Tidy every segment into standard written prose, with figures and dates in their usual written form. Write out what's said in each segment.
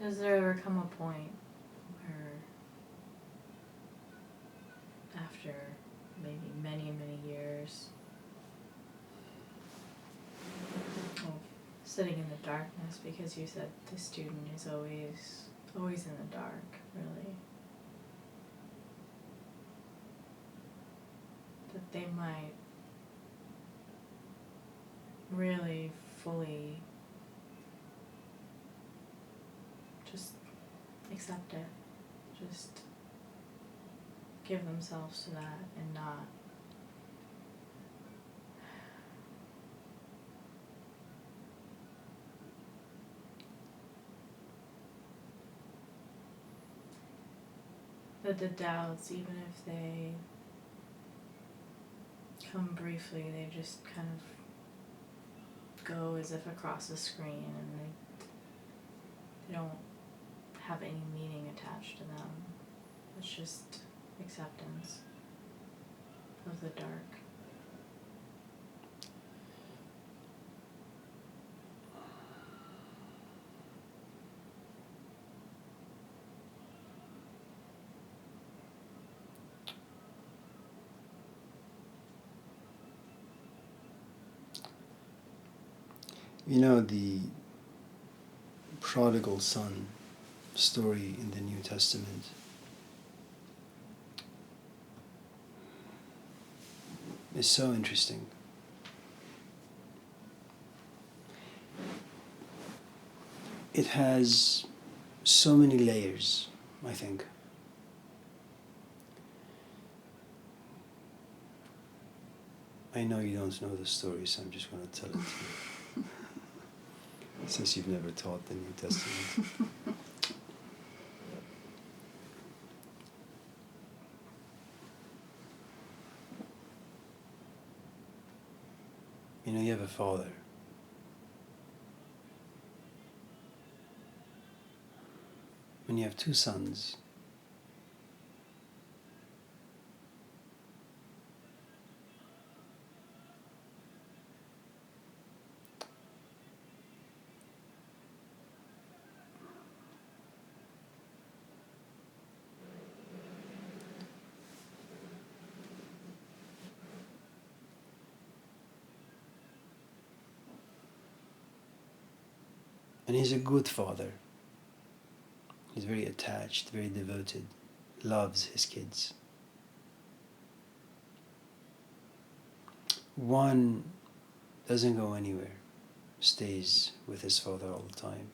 Does there ever come a point where, after maybe many, many years of sitting in the darkness, because you said the student is always in the dark, really, that they might really fully just accept it, just give themselves to that and not that the doubts, even if they come briefly, they just kind of go as if across the screen, and they don't have any meaning attached to them. It's just acceptance of the dark. You know, the Prodigal Son story in the New Testament is so interesting. It has so many layers, I think. I know you don't know the story, so I'm just going to tell it to you. Since you've never taught the New Testament. You know, you have a father. And you have two sons. And he's a good father. He's very attached, very devoted, loves his kids. One doesn't go anywhere, stays with his father all the time.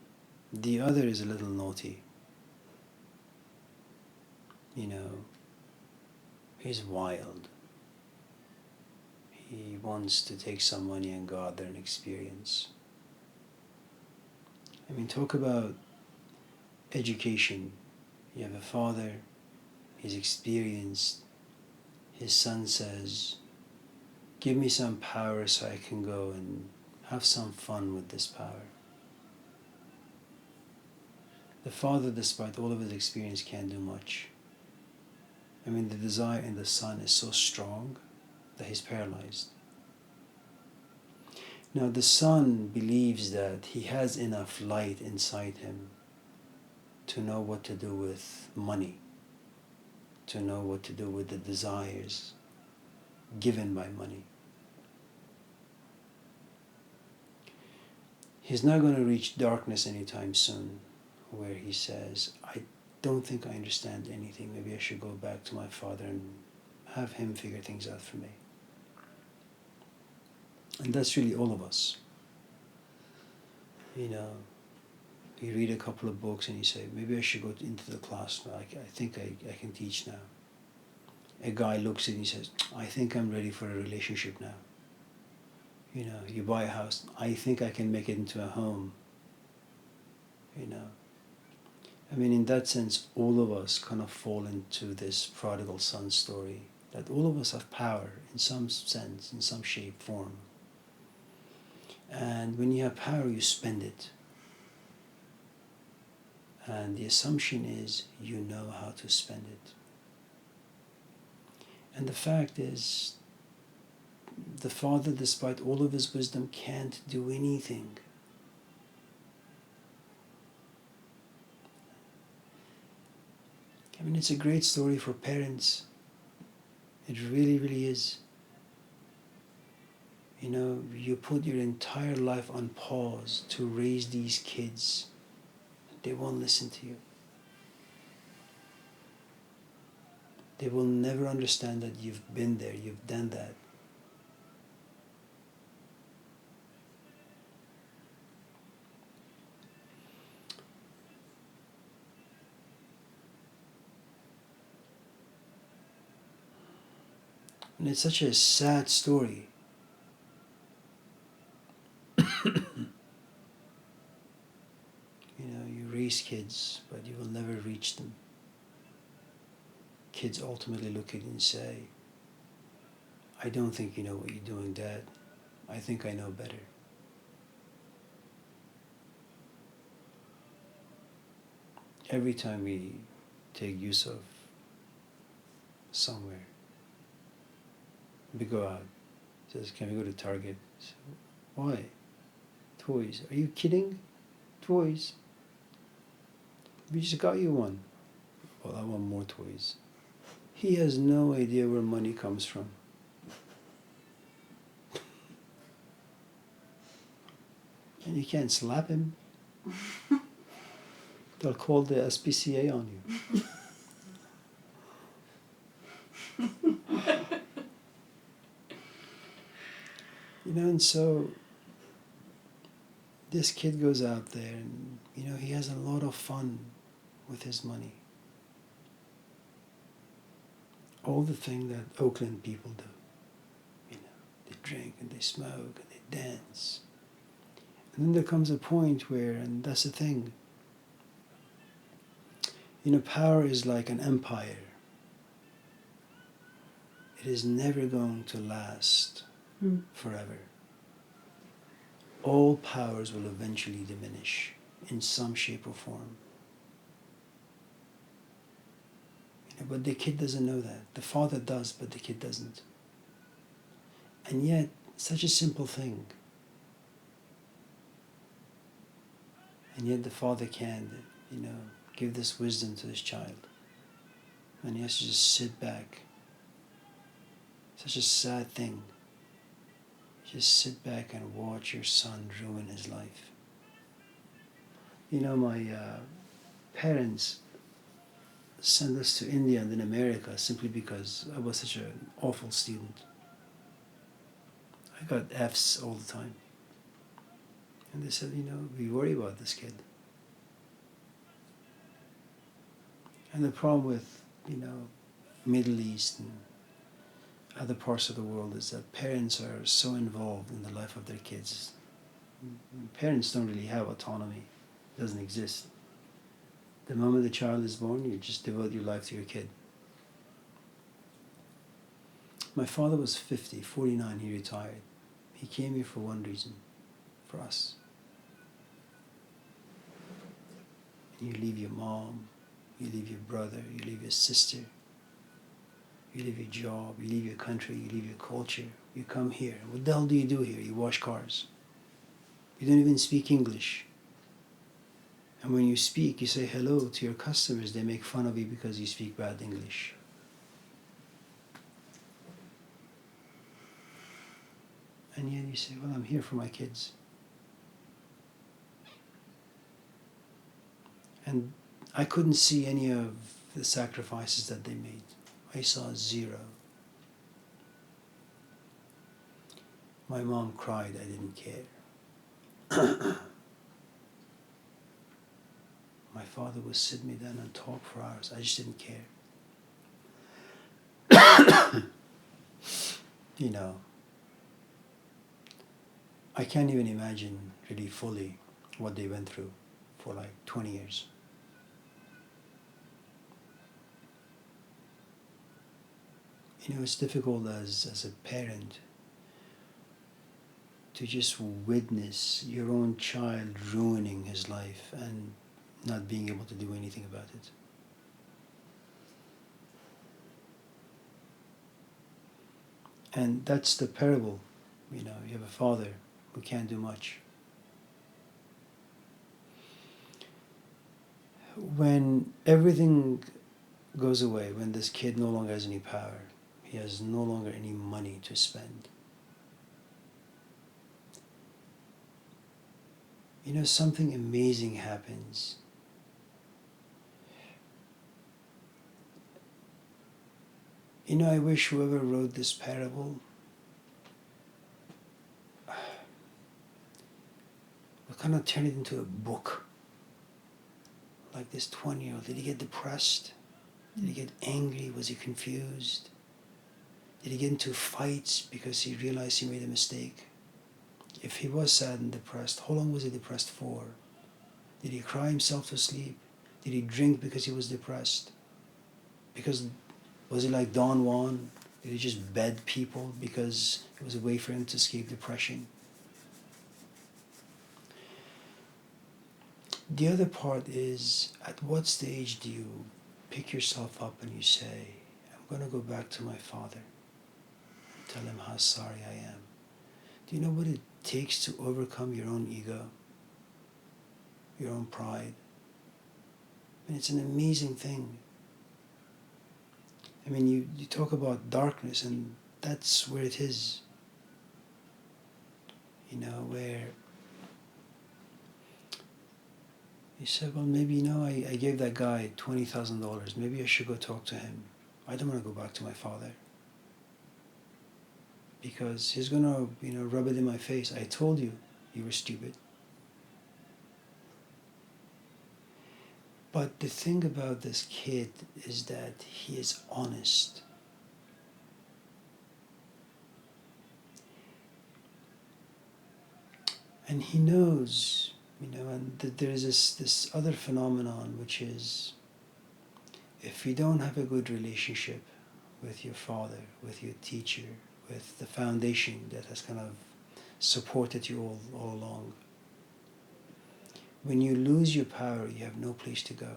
The other is a little naughty. You know, he's wild. He wants to take some money and go out there and experience. I mean, talk about education. You have a father, he's experienced. His son says, give me some power so I can go and have some fun with this power. The father, despite all of his experience, can't do much. I mean, the desire in the son is so strong that he's paralyzed. Now, the son believes that he has enough light inside him to know what to do with money, to know what to do with the desires given by money. He's not going to reach darkness anytime soon, where he says, I don't think I understand anything. Maybe I should go back to my father and have him figure things out for me. And that's really all of us. You know, you read a couple of books and you say, maybe I should go into the class now. I think I can teach now. A guy looks at you and he says, I think I'm ready for a relationship now. You know, you buy a house, I think I can make it into a home. You know, I mean, in that sense, all of us kind of fall into this prodigal son story, that all of us have power in some sense, in some shape, form. And when you have power, you spend it. And the assumption is you know how to spend it. And the fact is, the father, despite all of his wisdom, can't do anything. I mean, it's a great story for parents. It really, really is. You know, you put your entire life on pause to raise these kids. They won't listen to you. They will never understand that you've been there, you've done that. And it's such a sad story. You know, you raise kids, but you will never reach them. Kids ultimately look at you and say, I don't think you know what you're doing, Dad. I think I know better. Every time we take Yusuf somewhere, we go out. He says, can we go to Target? I say, why? Toys. Are you kidding? Toys. We just got you one. Well, I want more toys. He has no idea where money comes from. And you can't slap him. They'll call the SPCA on you. You know, and so this kid goes out there and, you know, he has a lot of fun with his money. All the things that Oakland people do. You know, they drink and they smoke and they dance. And then there comes a point where, and that's the thing, you know, power is like an empire. It is never going to last forever. All powers will eventually diminish in some shape or form. You know, but the kid doesn't know that. The father does, but the kid doesn't. And yet, such a simple thing. And yet the father can, you know, give this wisdom to his child. And he has to just sit back. Such a sad thing. Just sit back and watch your son ruin his life. You know, my parents sent us to India and then America simply because I was such an awful student. I got F's all the time. And they said, you know, we worry about this kid. And the problem with, you know, Middle East and other parts of the world is that parents are so involved in the life of their kids. Parents don't really have autonomy. It doesn't exist. The moment the child is born, you just devote your life to your kid. My father was 49, he retired. He came here for one reason, for us. You leave your mom, you leave your brother, you leave your sister, you leave your job, you leave your country, you leave your culture, you come here. What the hell do you do here? You wash cars. You don't even speak English. And when you speak, you say hello to your customers. They make fun of you because you speak bad English. And yet you say, well, I'm here for my kids. And I couldn't see any of the sacrifices that they made. I saw zero. My mom cried, I didn't care. My father would sit me down and talk for hours. I just didn't care. You know, I can't even imagine really fully what they went through for like 20 years. You know, it's difficult as a parent to just witness your own child ruining his life and not being able to do anything about it. And that's the parable. You know, you have a father who can't do much. When everything goes away when this kid no longer has any power. He has no longer any money to spend. You know, something amazing happens. You know, I wish whoever wrote this parable would kind of turn it into a book. Like this 20-year-old, did he get depressed? Did he get angry? Was he confused? Did he get into fights because he realized he made a mistake? If he was sad and depressed, how long was he depressed for? Did he cry himself to sleep? Did he drink because he was depressed? Was he like Don Juan? Did he just bed people because it was a way for him to escape depression? The other part is, at what stage do you pick yourself up and you say, I'm going to go back to my father, tell him how sorry I am? Do you know what it takes to overcome your own ego, your own pride? I mean, it's an amazing thing. I mean, you talk about darkness, and that's where it is. You know, where you said, well, maybe, you know, I gave that guy $20,000. Maybe I should go talk to him. I don't want to go back to my father. Because he's going to, you know, rub it in my face. I told you, you were stupid. But the thing about this kid is that he is honest. And he knows, you know, and that there is this other phenomenon, which is, if you don't have a good relationship with your father, with your teacher, with the foundation that has kind of supported you all along, when you lose your power, you have no place to go.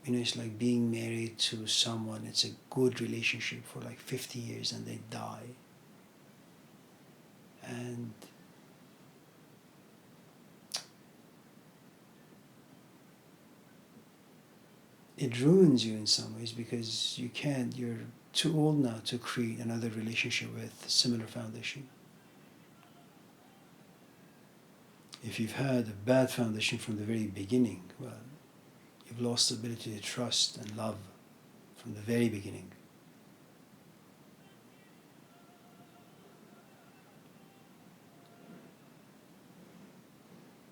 You know, it's like being married to someone, it's a good relationship for like 50 years and they die. And it ruins you in some ways because you're too old now to create another relationship with a similar foundation. If you've had a bad foundation from the very beginning, well, you've lost the ability to trust and love from the very beginning.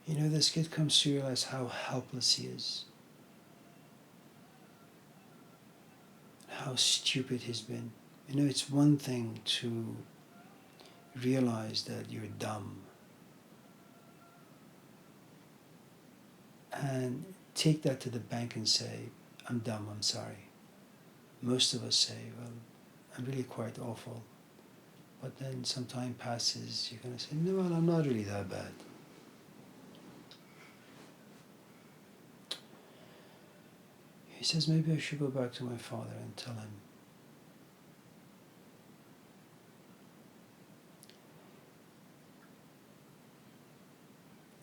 You know, this kid comes to realize how helpless he is, how stupid he's been. You know, it's one thing to realize that you're dumb and take that to the bank and say, I'm dumb, I'm sorry. Most of us say, well, I'm really quite awful. But then some time passes, you're going to say, no, well, I'm not really that bad. He says, maybe I should go back to my father and tell him.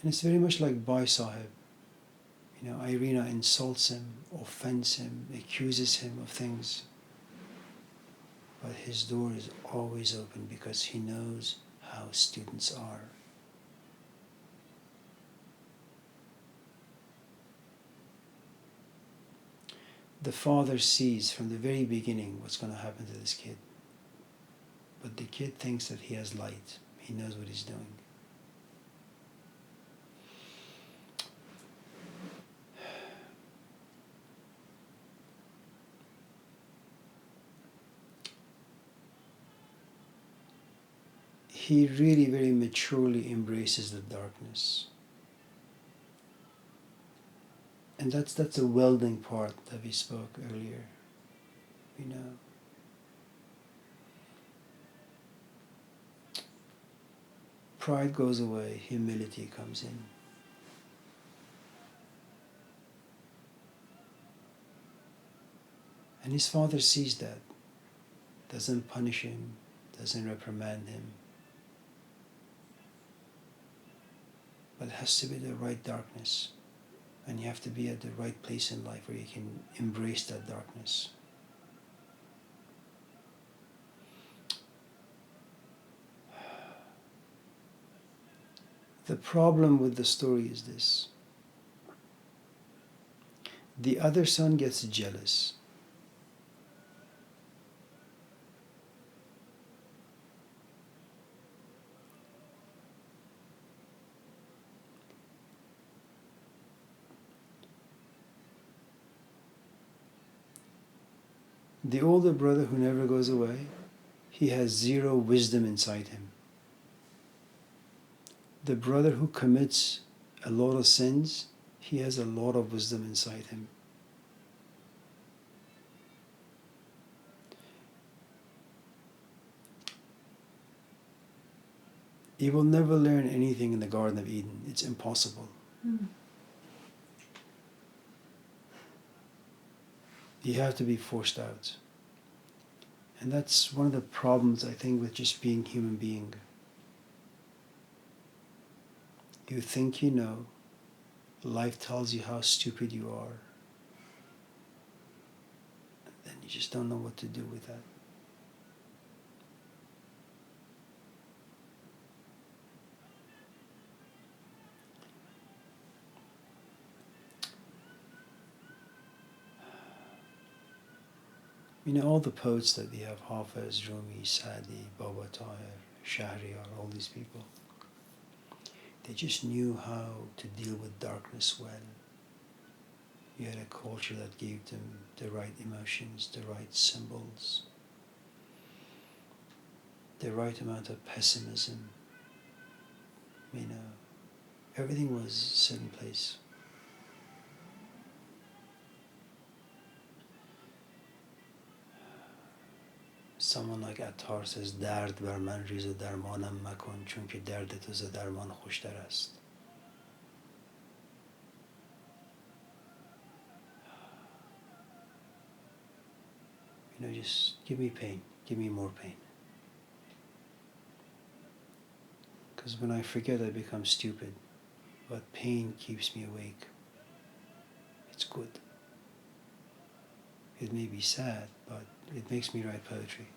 And it's very much like Bhai Sahib. You know, Irina insults him, offends him, accuses him of things. But his door is always open because he knows how students are. The father sees from the very beginning what's going to happen to this kid. But the kid thinks that he has light. He knows what he's doing. He really very maturely embraces the darkness. And that's a welding part that we spoke earlier. You know. Pride goes away, humility comes in. And his father sees that, doesn't punish him, doesn't reprimand him. But it has to be the right darkness. And you have to be at the right place in life where you can embrace that darkness. The problem with the story is this. The other son gets jealous. The older brother who never goes away, he has zero wisdom inside him. The brother who commits a lot of sins, he has a lot of wisdom inside him. He will never learn anything in the Garden of Eden. It's impossible. You have to be forced out. And that's one of the problems, I think, with just being human being. You think you know. Life tells you how stupid you are. And then you just don't know what to do with that. You know, all the poets that we have, Hafiz, Rumi, Sadi, Baba Tahir, Shahriar, all these people, they just knew how to deal with darkness well. You had a culture that gave them the right emotions, the right symbols, the right amount of pessimism. You know, everything was set in place. Someone like Attar says, درد بر من ریز و درمانم مکن چون که درد تو ز درمان خوشتر است. You know, just give me pain, give me more pain. Because when I forget, I become stupid. But pain keeps me awake. It's good. It may be sad, but it makes me write poetry.